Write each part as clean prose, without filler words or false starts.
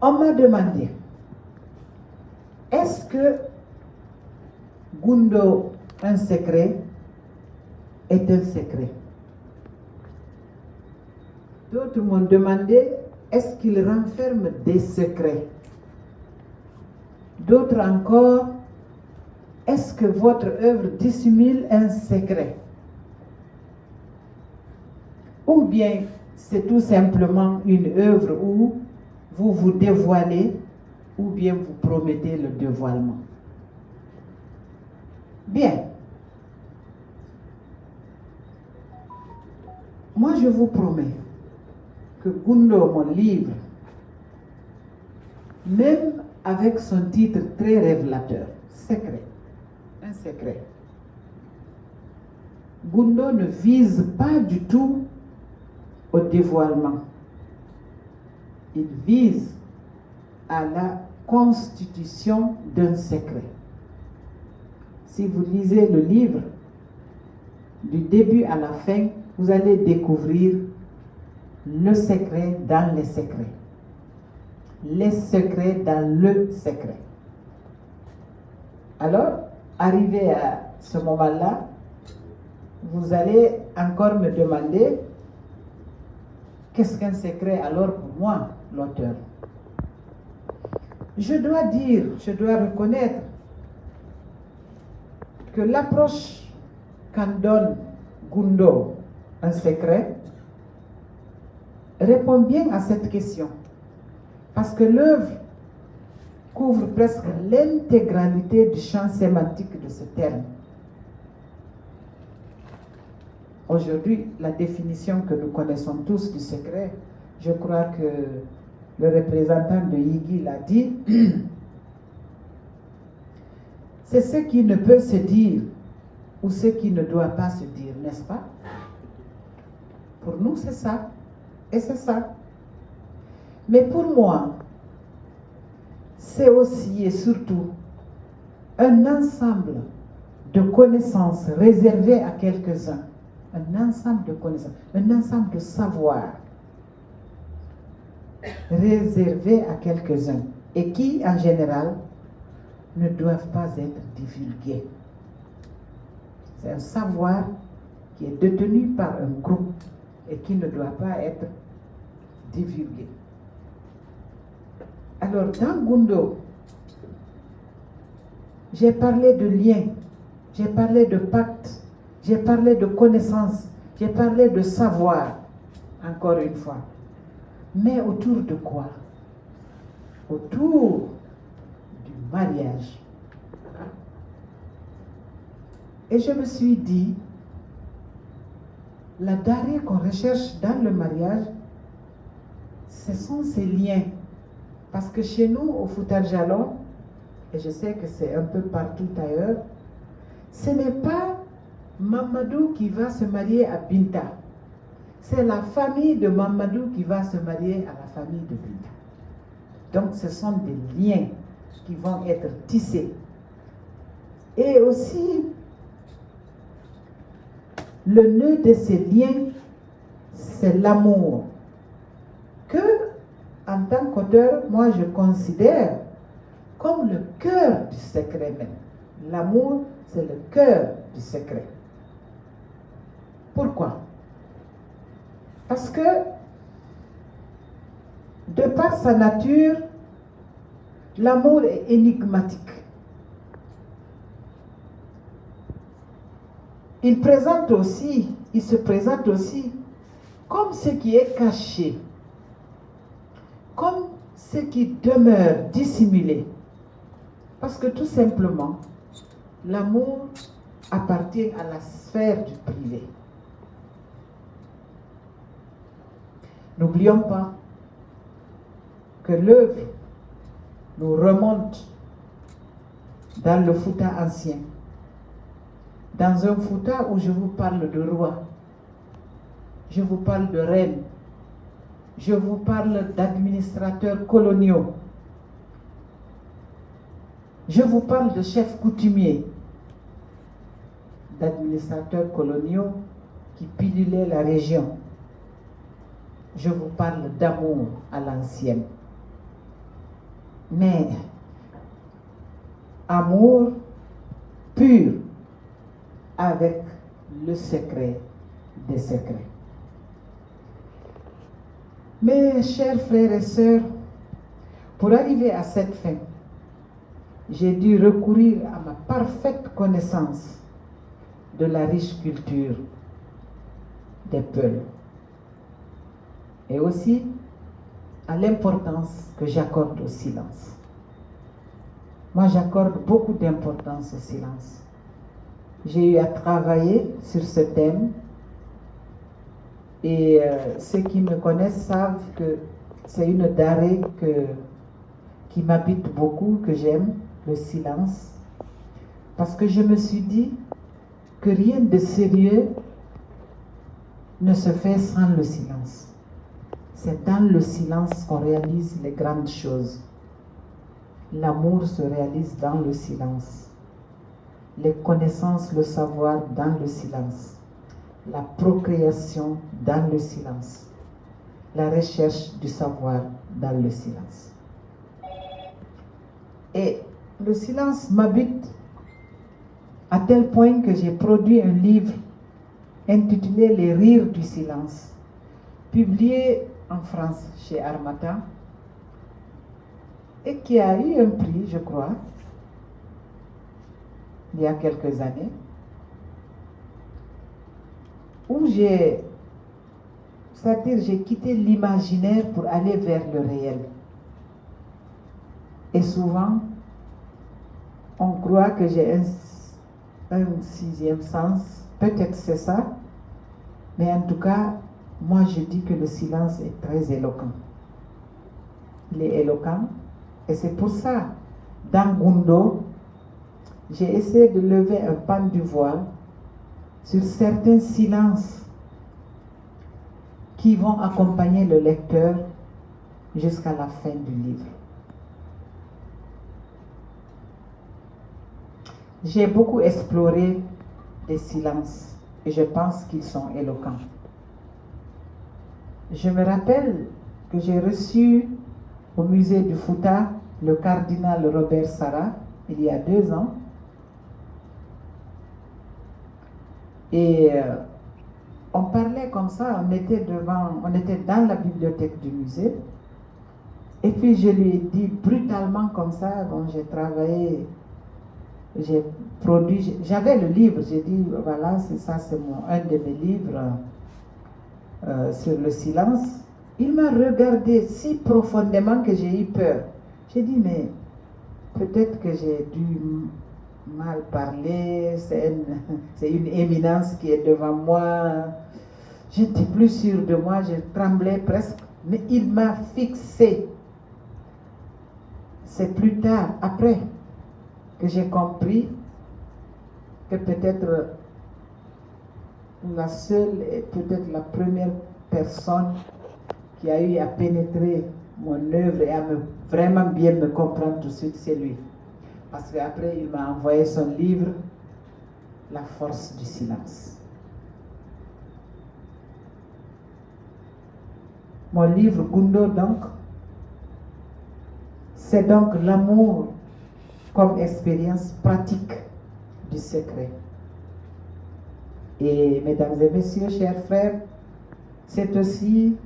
On m'a demandé, est-ce que Gundo, un secret, est un secret? D'autres m'ont demandé, est-ce qu'il renferme des secrets? D'autres encore, est-ce que votre œuvre dissimule un secret? Ou bien c'est tout simplement une œuvre où vous vous dévoilez ou bien vous promettez le dévoilement. Bien. Moi, je vous promets que Gundo, mon livre, même avec son titre très révélateur, secret, un secret, Gundo ne vise pas du tout au dévoilement. Il vise à la constitution d'un secret. Si vous lisez le livre, du début à la fin, vous allez découvrir le secret dans les secrets. Les secrets dans le secret. Alors, arrivé à ce moment-là, vous allez encore me demander qu'est-ce qu'un secret alors pour moi, l'auteur? Je dois dire, je dois reconnaître que l'approche qu'en donne Gundo, un secret, répond bien à cette question. Parce que l'œuvre couvre presque l'intégralité du champ sémantique de ce terme. Aujourd'hui, la définition que nous connaissons tous du secret, je crois que le représentant de Yigi l'a dit, c'est ce qui ne peut se dire ou ce qui ne doit pas se dire, n'est-ce pas? Pour nous, c'est ça. Et c'est ça. Mais pour moi, c'est aussi et surtout un ensemble de connaissances réservées à quelques-uns. Un ensemble de connaissances, un ensemble de savoirs réservés à quelques-uns et qui, en général, ne doivent pas être divulgués. C'est un savoir qui est détenu par un groupe et qui ne doit pas être divulgué. Alors, dans Gundo, j'ai parlé de liens, j'ai parlé de pacte, j'ai parlé de connaissances, j'ai parlé de savoir, encore une fois. Mais autour de quoi? Autour du mariage. Et je me suis dit, la daré qu'on recherche dans le mariage, ce sont ces liens. Parce que chez nous, au Fouta Djallon, et je sais que c'est un peu partout ailleurs, ce n'est pas Mamadou qui va se marier à Binta. C'est la famille de Mamadou qui va se marier à la famille de Binta. Donc ce sont des liens qui vont être tissés. Et aussi, le nœud de ces liens, c'est l'amour. Que, en tant qu'auteur, moi je considère comme le cœur du secret même. L'amour, c'est le cœur du secret. Pourquoi? Parce que, de par sa nature, l'amour est énigmatique. Il se présente aussi comme ce qui est caché, comme ce qui demeure dissimulé. Parce que tout simplement, l'amour appartient à la sphère du privé. N'oublions pas que l'œuvre nous remonte dans le Fouta ancien. Dans un Fouta où je vous parle de roi, je vous parle de reine, je vous parle d'administrateurs coloniaux, je vous parle de chefs coutumiers, d'administrateurs coloniaux qui pilulaient la région. Je vous parle d'amour à l'ancienne. mais amour pur avec le secret des secrets. Mes chers frères et sœurs, pour arriver à cette fin, j'ai dû recourir à ma parfaite connaissance de la riche culture des peuples et aussi à l'importance que j'accorde au silence. Moi, j'accorde beaucoup d'importance au silence. J'ai eu à travailler sur ce thème et ceux qui me connaissent savent que c'est une denrée qui m'habite beaucoup, que j'aime, le silence. Parce que je me suis dit que rien de sérieux ne se fait sans le silence. C'est dans le silence qu'on réalise les grandes choses. L'amour se réalise dans le silence. Les connaissances, le savoir dans le silence. La procréation dans le silence. La recherche du savoir dans le silence. Et le silence m'habite à tel point que j'ai produit un livre intitulé Les rires du silence, publié en France chez Harmattan et qui a eu un prix, je crois, il y a quelques années, où j'ai quitté l'imaginaire pour aller vers le réel. Et souvent, on croit que j'ai un sixième sens, peut-être c'est ça, mais en tout cas, moi je dis que le silence est très éloquent. Il est éloquent, et c'est pour ça, dans Gundo, j'ai essayé de lever un pan du voile sur certains silences qui vont accompagner le lecteur jusqu'à la fin du livre. J'ai beaucoup exploré des silences et je pense qu'ils sont éloquents. Je me rappelle que j'ai reçu au musée du Fouta le cardinal Robert Sarah il y a 2 ans. Et on parlait comme ça, on était dans la bibliothèque du musée. Et puis je lui ai dit brutalement comme ça, bon, j'ai travaillé, j'ai produit, j'avais le livre, j'ai dit voilà, c'est ça, c'est un de mes livres sur le silence. Il m'a regardé si profondément que j'ai eu peur. J'ai dit mais peut-être que j'ai dû mal parler, c'est une éminence qui est devant moi. Je n'étais plus sûre de moi, je tremblais presque, mais il m'a fixé. C'est plus tard, après, que j'ai compris que peut-être la seule et peut-être la première personne qui a eu à pénétrer mon œuvre et à vraiment bien me comprendre tout de suite, c'est lui. Parce qu'après, il m'a envoyé son livre, La force du silence. Mon livre Gundo, donc, c'est donc l'amour comme expérience pratique du secret. Et mesdames et messieurs, chers frères, c'est aussi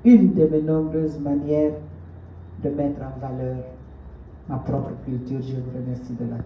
une de mes nombreuses manières de mettre en valeur ma propre culture. Je vous remercie de l'attention.